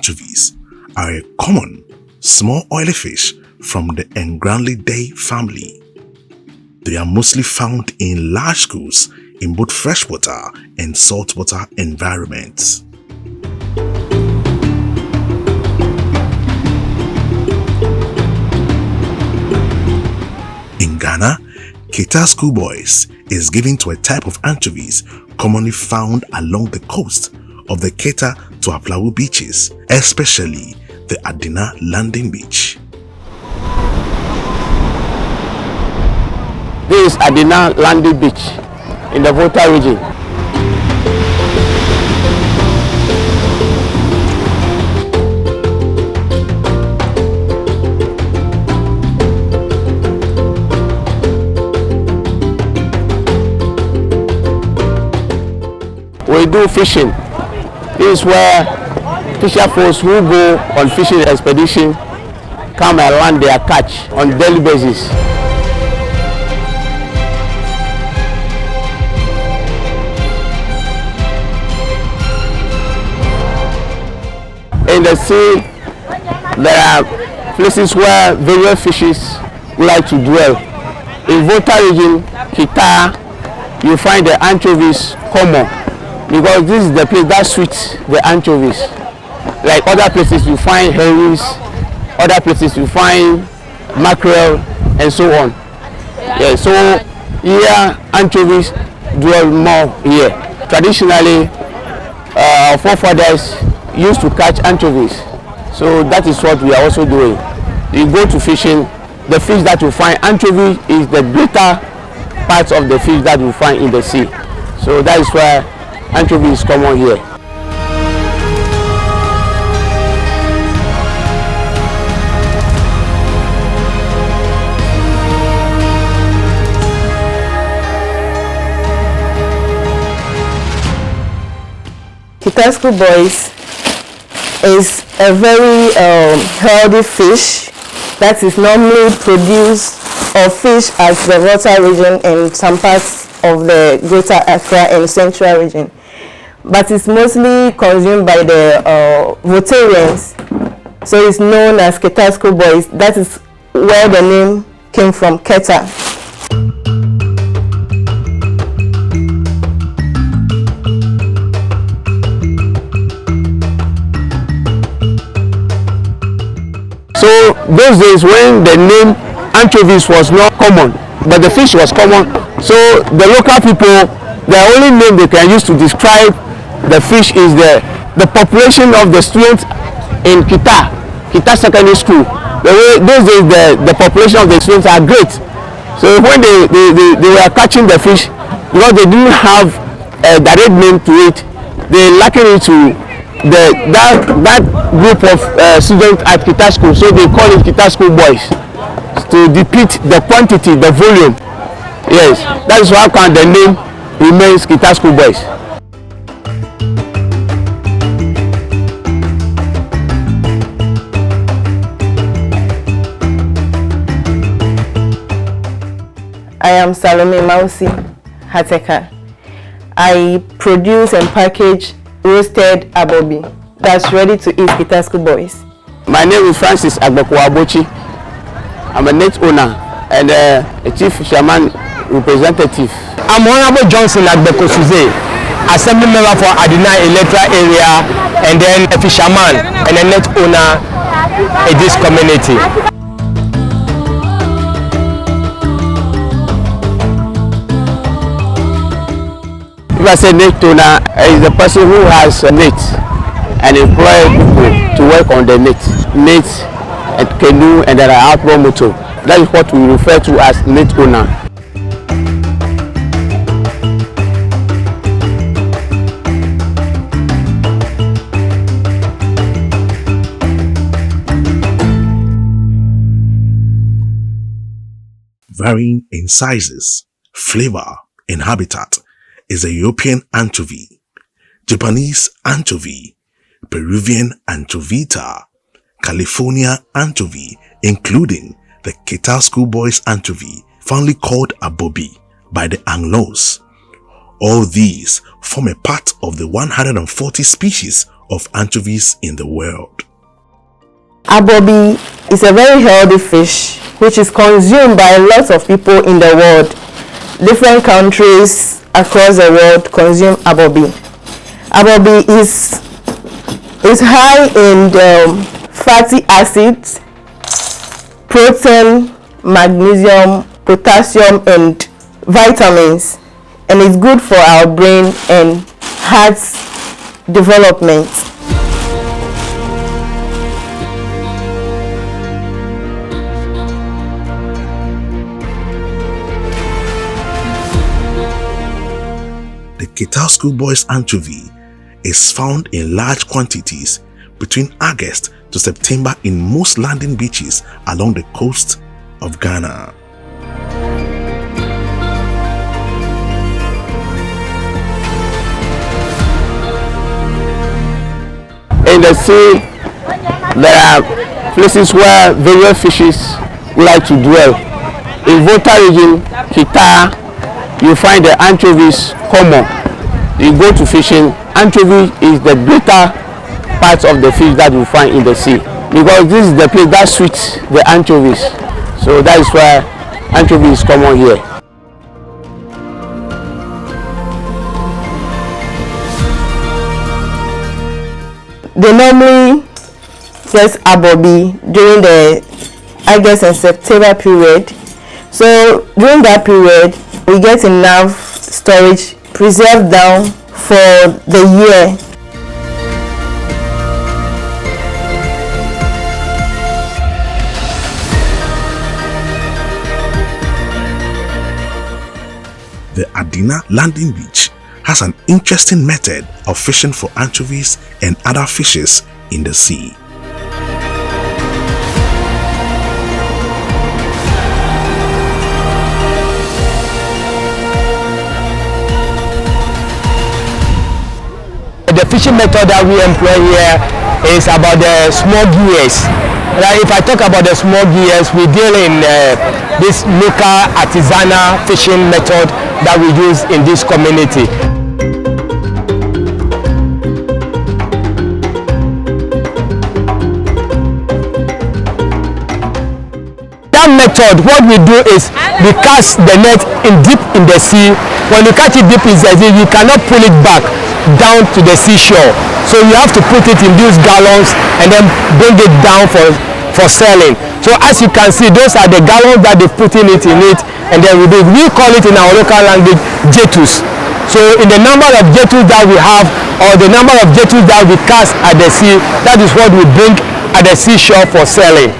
anchovies are a common, small oily fish from the Engranlidae family. They are mostly found in large schools in both freshwater and saltwater environments. In Ghana, Keta School Boys is given to a type of anchovies commonly found along the coast of the Keta to Aplawu beaches, especially the Adina Landing Beach. This is Adina Landing Beach in the Volta region. We do fishing. This is where fisher folks who go on fishing expedition come and land their catch on daily basis. In the sea, there are places where various fishes like to dwell. In Volta region, Keta, you find the anchovies common, because this is the place that suits the anchovies. Like other places you find herrings, other places you find mackerel, and so on. Yeah, so here anchovies dwell more here. Traditionally, our forefathers used to catch anchovies, so that is what we are also doing. You go to fishing, the fish that you find, anchovy is the greater part of the fish that you find in the sea. So that is why anchovy is common here. Keta School Boys is a very healthy fish that is normally produced or fished at the Volta region and some parts of the Greater Accra and Central region, but it's mostly consumed by the Voltarians, so it's known as Keta School Boys. That is where the name came from, Keta. So those days when the name anchovies was not common, but the fish was common, so the local people, the only name they can use to describe the fish is the population of the students in Keta Secondary School. Those days the population of the students are great. So when they were catching the fish, because they didn't have a direct name to it, they likened it to that group of students at Keta School, so they call it Keta School Boys to depict the quantity, the volume. Yes, that is why the name remains Keta School Boys. I am Salome Mausi Hateka. I produce and package roasted abobi that's ready to eat Keta School Boys. My name is Francis Agbokwaabochi. I'm a net owner and a chief fisherman representative. I'm Honorable Johnson Agbekosuze, assembly member for Adina electoral area, and then a fisherman and a net owner in this community. If I say net owner, is the person who has a net and employ people to work on the net, and canoe, and there are outboard motor. That is what we refer to as net owner. Varying in sizes, flavor, and habitat is the European anchovy, Japanese anchovy, Peruvian anchovita, California anchovy, including the Keta School Boys anchovy, fondly called abobi by the Anglos. All these form a part of the 140 species of anchovies in the world. Abobi is a very healthy fish which is consumed by lots of people in the world. Different countries across the world consume abobi. Abobi is high in fatty acids, protein, magnesium, potassium, and vitamins, and it's good for our brain and heart development. The Keta School Boys anchovy is found in large quantities between August to September in most landing beaches along the coast of Ghana. In the sea, there are places where various fishes like to dwell. In Volta region, Keta, you find the anchovies common. You go to fishing, anchovy is the greater part of the fish that you find in the sea, because this is the place that suits the anchovies. So that is why anchovy is common here. They normally get abobi during the August and September period. So during that period, we get enough storage preserved down for the year. The Adina Landing Beach has an interesting method of fishing for anchovies and other fishes in the sea. The fishing method that we employ here is about the small gears. If I talk about the small gears, we deal in this local artisanal fishing method that we use in this community. That method, what we do is we cast the net deep in the sea. When you catch it deep in the sea, you cannot pull it back down to the seashore. So you have to put it in these gallons and then bring it down for selling. So as you can see, those are the gallons that they've put in it, and then we call it in our local language jetus. So in the number of jetus that we have, or the number of jetus that we cast at the sea, that is what we bring at the seashore for selling.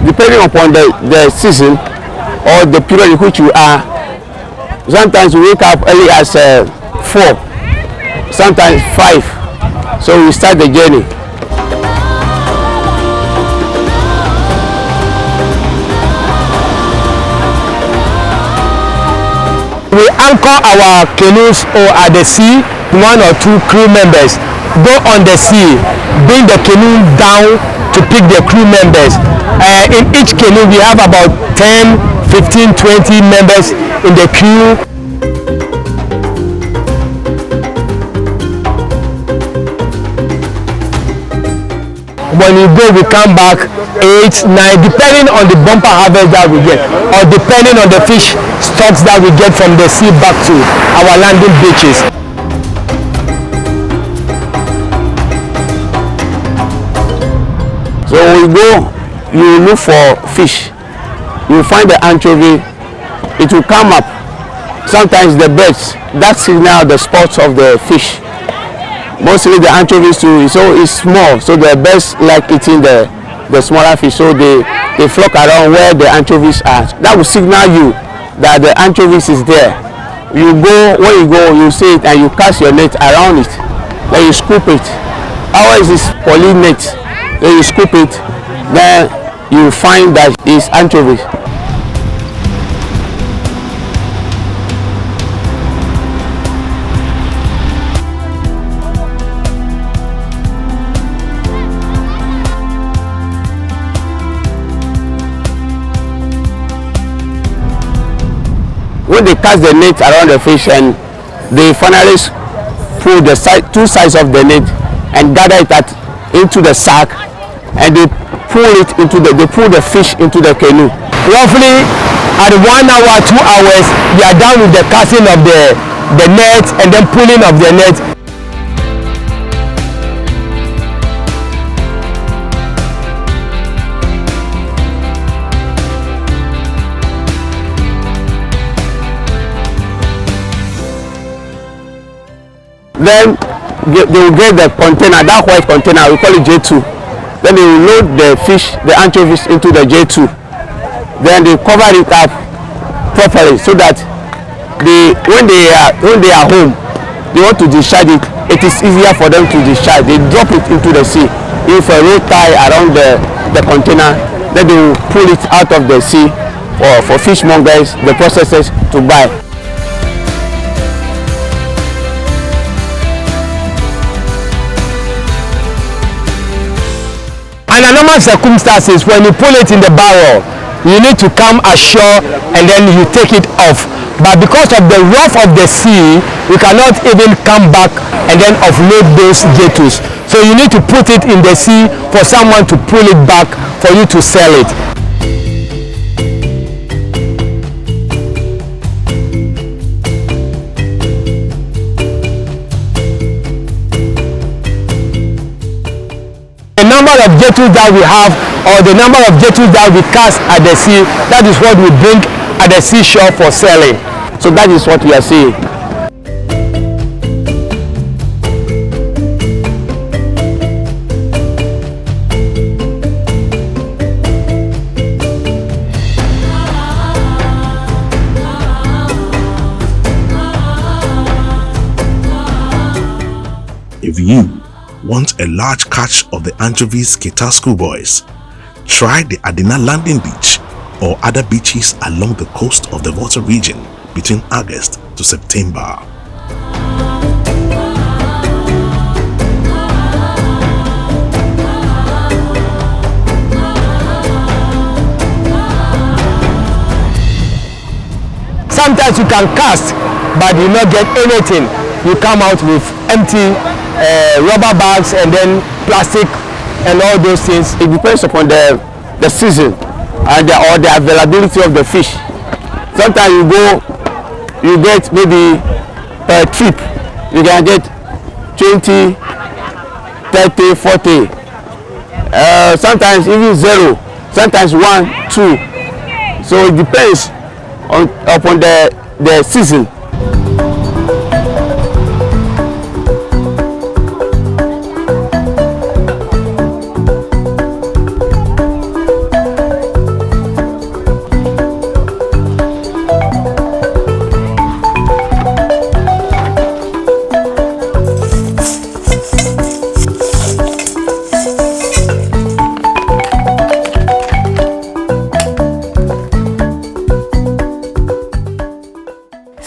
Depending upon the season or the period in which you are, sometimes we wake up early as 4, sometimes 5, so we start the journey. We anchor our canoes at the sea, 1 or 2 crew members go on the sea, bring the canoe down to pick the crew members. In each canoe we have about 10, 15, 20 members in the crew. When we go, we come back 8, 9, depending on the bumper harvest that we get, or depending on the fish stocks that we get from the sea back to our landing beaches. So when we go, you look for fish, you find the anchovy, it will come up. Sometimes the birds that signal the spots of the fish. Mostly the anchovies too, so it's small, so the birds like eating the smaller fish, so they flock around where the anchovies are. That will signal you that the anchovies is there. You go, when you go, you see it and you cast your net around it, then you scoop it. Ours is poly net, then you scoop it, then you find that it's anchovies. when they cast the net around the fish and they finally pull the two sides of the net and gather it into the sack, and they pull the fish into the canoe. Roughly at 1 hour, 2 hours, we are done with the casting of the net and then pulling of the net. Then they will get the container, that white container, we call it J2. Then they will load the fish, the anchovies, into the J2. Then they cover it up properly so that when they are home, they want to discharge it. It is easier for them to discharge. They drop it into the sea. If a rope tie around the container, then they will pull it out of the sea for fishmongers, the processors, to buy. Under normal circumstances, when you pull it in the barrel, you need to come ashore and then you take it off. But because of the rough of the sea, you cannot even come back and then offload those J2s. So you need to put it in the sea for someone to pull it back for you to sell it. The number of J2s that we have, or the number of J2s that we cast at the sea, that is what we bring at the seashore for selling. So that is what we are seeing. If you want a large catch of the anchovies Keta School Boys, try the Adina Landing Beach or other beaches along the coast of the water region between August to September. Sometimes you can cast, but you not get anything. You come out with empty rubber bags and then plastic and all those things. It depends upon the season and or the availability of the fish. Sometimes you get maybe per trip, you can get 20, 30, 40. Sometimes even 0, sometimes 1, 2. So it depends upon the season.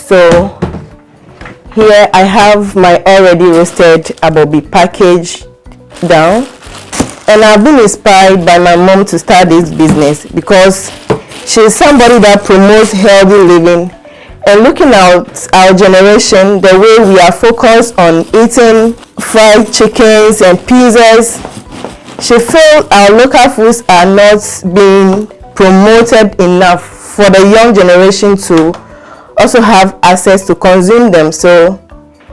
So here I have my already roasted abobi packaged down, and I've been inspired by my mom to start this business because she's somebody that promotes healthy living. And looking at our generation, the way we are focused on eating fried chickens and pizzas, she felt our local foods are not being promoted enough for the young generation to also have access to consume them. So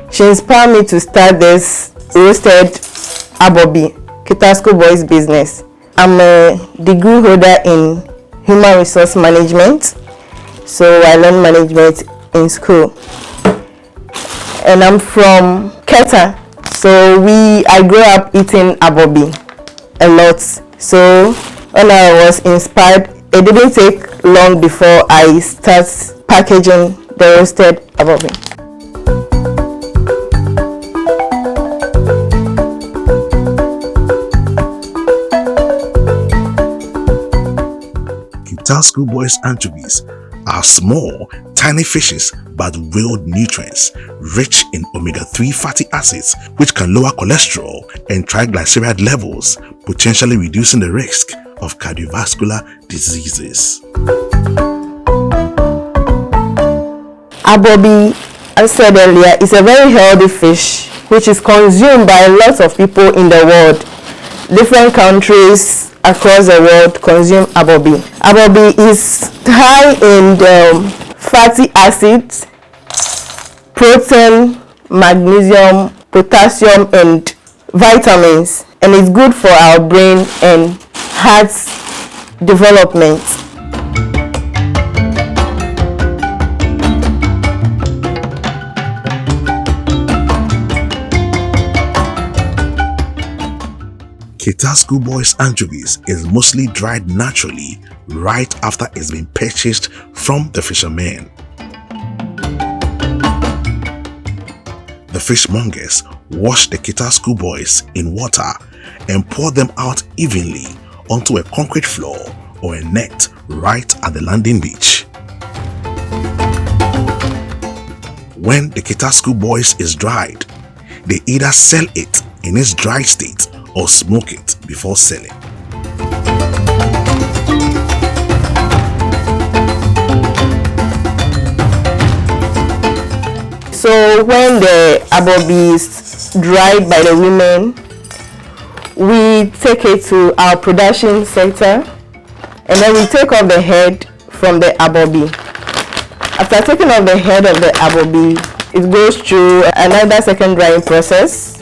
she inspired me to start this roasted abobi Keta School Boys business. I'm a degree holder in human resource management, so I learned management in school. And I'm from Keta, so I grew up eating abobi a lot. So when I was inspired, it didn't take long before I start packaging the roasted abobi. Keta School Boys anchovies are small, tiny fishes but wield nutrients rich in omega-3 fatty acids, which can lower cholesterol and triglyceride levels, potentially reducing the risk of cardiovascular diseases. Abobi, as I said earlier, is a very healthy fish which is consumed by lots of people in the world. Different countries across the world consume abobi. Abobi is high in fatty acids, protein, magnesium, potassium, and vitamins, and it's good for our brain and heart development. Keta School Boys anchovies is mostly dried naturally right after it's been purchased from the fishermen. The fishmongers wash the Keta School Boys in water and pour them out evenly onto a concrete floor or a net right at the landing beach. When the Keta School Boys is dried, they either sell it in its dry state or smoke it before selling. So when the abobi is dried by the women, we take it to our production center and then we take off the head from the abobi. After taking off the head of the abobi, it goes through another second drying process,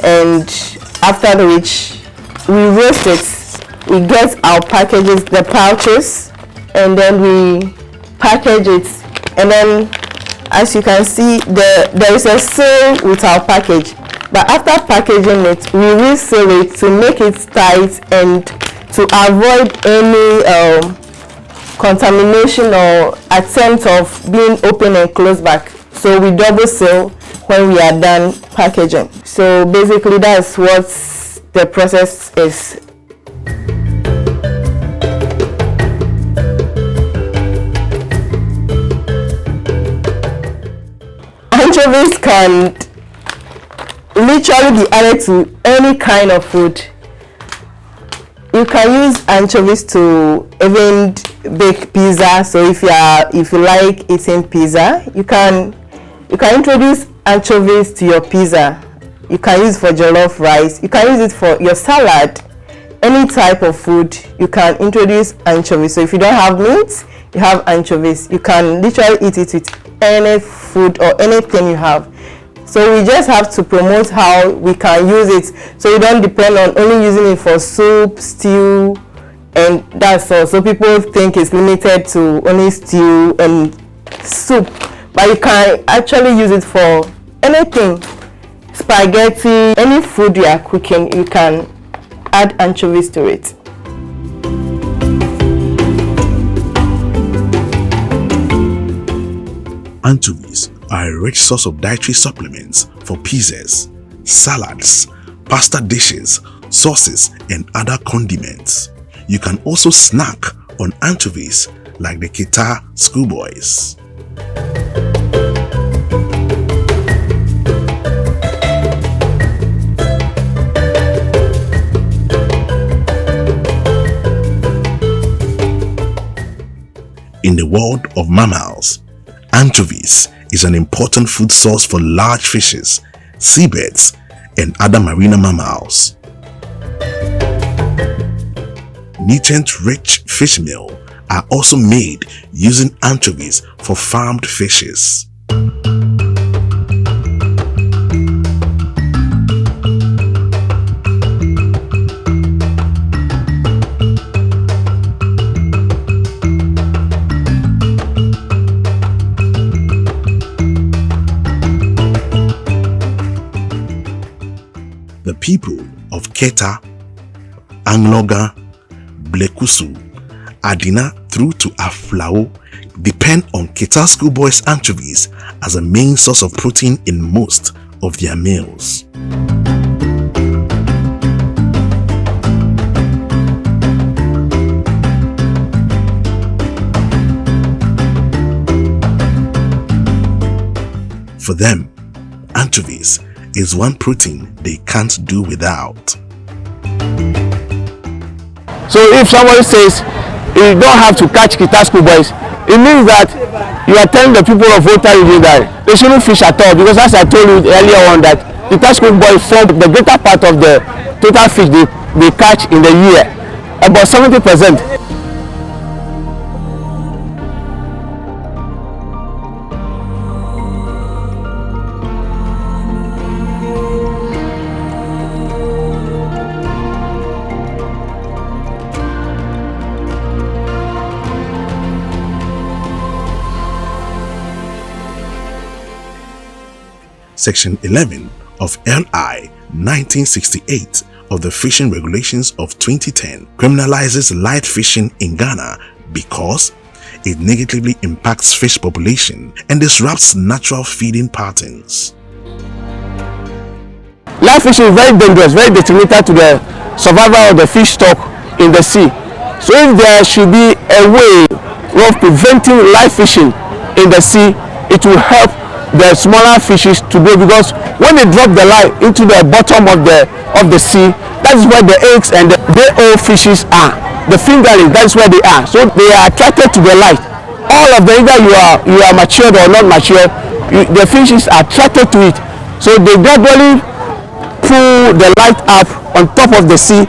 and after which we roast it. We get our packages, the pouches, and then we package it. And then, as you can see, there is a seal with our package. But after packaging it, we reseal it to make it tight and to avoid any contamination or attempt of being open and closed back. So we double seal when we are done packaging. So basically that's what the process is. Anchovies can literally be added to any kind of food. You can use anchovies to even bake pizza. So if you like eating pizza, you can introduce anchovies to your pizza. You can use it for jollof rice. You can use it for your salad. Any type of food, you can introduce anchovies. So if you don't have meat, you have anchovies. You can literally eat it with any food or anything you have. So we just have to promote how we can use it, so you don't depend on only using it for soup, stew, and that's all. So people think it's limited to only stew and soup, but you can actually use it for anything. Spaghetti, any food you are cooking, you can add anchovies to it. Anchovies are a rich source of dietary supplements for pizzas, salads, pasta dishes, sauces, and other condiments. You can also snack on anchovies like the Keta School Boys. In the world of mammals, anchovies is an important food source for large fishes, seabirds, and other marine mammals. Nutrient-rich fish meal are also made using anchovies for farmed fishes. The people of Keta, Angloga, Blekusu, Adina through to Aflao depend on Keta School Boys anchovies as a main source of protein in most of their meals. For them, anchovies is one protein they can't do without. So if somebody says you don't have to catch Keta School Boys, It means that you are telling the people of Volta region that they shouldn't fish at all, because as I told you earlier on that the Keta School Boys form the greater part of the total fish they catch in the year, about 70%. Section 11 of LI 1968 of the Fishing Regulations of 2010 criminalizes light fishing in Ghana because it negatively impacts fish population and disrupts natural feeding patterns. Light fishing is very dangerous, very detrimental to the survival of the fish stock in the sea. So if there should be a way of preventing light fishing in the sea, it will help the smaller fishes to grow, because when they drop the line into the bottom of the sea, that is where the eggs and the day old fishes are. The fingerlings, that is where they are. So they are attracted to the light. All of them, either you are matured or not matured, the fishes are attracted to it. So they gradually pull the light up on top of the sea,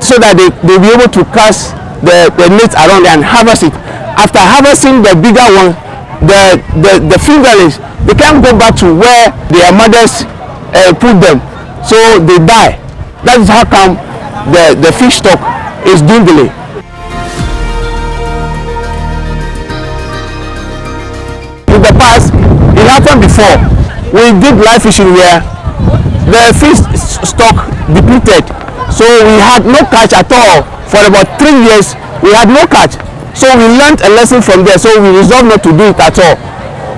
so that they'll be able to cast the net around and harvest it. After harvesting the bigger one, the fingerlings, they can't go back to where their mothers put them, so they die. That is how come the fish stock is dwindling. In the past, it happened before. We did live fishing here, the fish stock depleted, so we had no catch at all. For about 3 years, we had no catch. So we learned a lesson from there, so we resolved not to do it at all.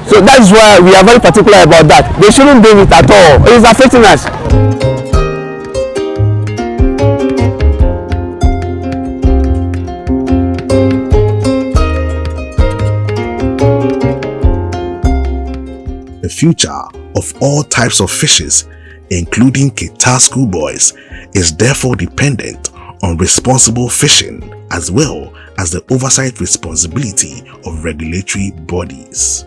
So that's why we are very particular about that. They shouldn't do it at all. It is affecting us. The future of all types of fishes, including Keta School Boys, is therefore dependent on responsible fishing as well as the oversight responsibility of regulatory bodies.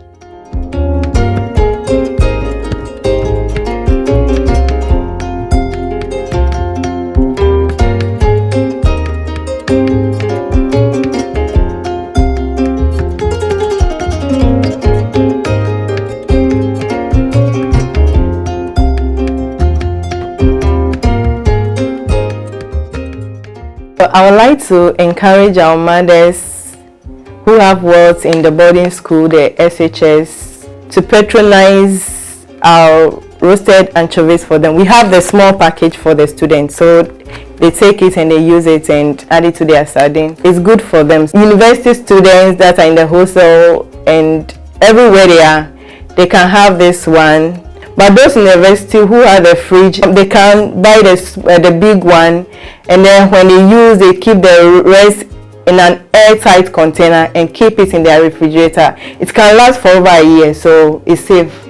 I would like to encourage our mothers who have worked in the boarding school, the SHS, to patronize our roasted anchovies for them. We have the small package for the students, so they take it and they use it and add it to their sardine. It's good for them. University students that are in the hostel and everywhere they are, they can have this one. But those in the university who have the fridge, they can buy the big one, and then when they use, they keep the rest in an airtight container and keep it in their refrigerator. It can last for over a year, so it's safe.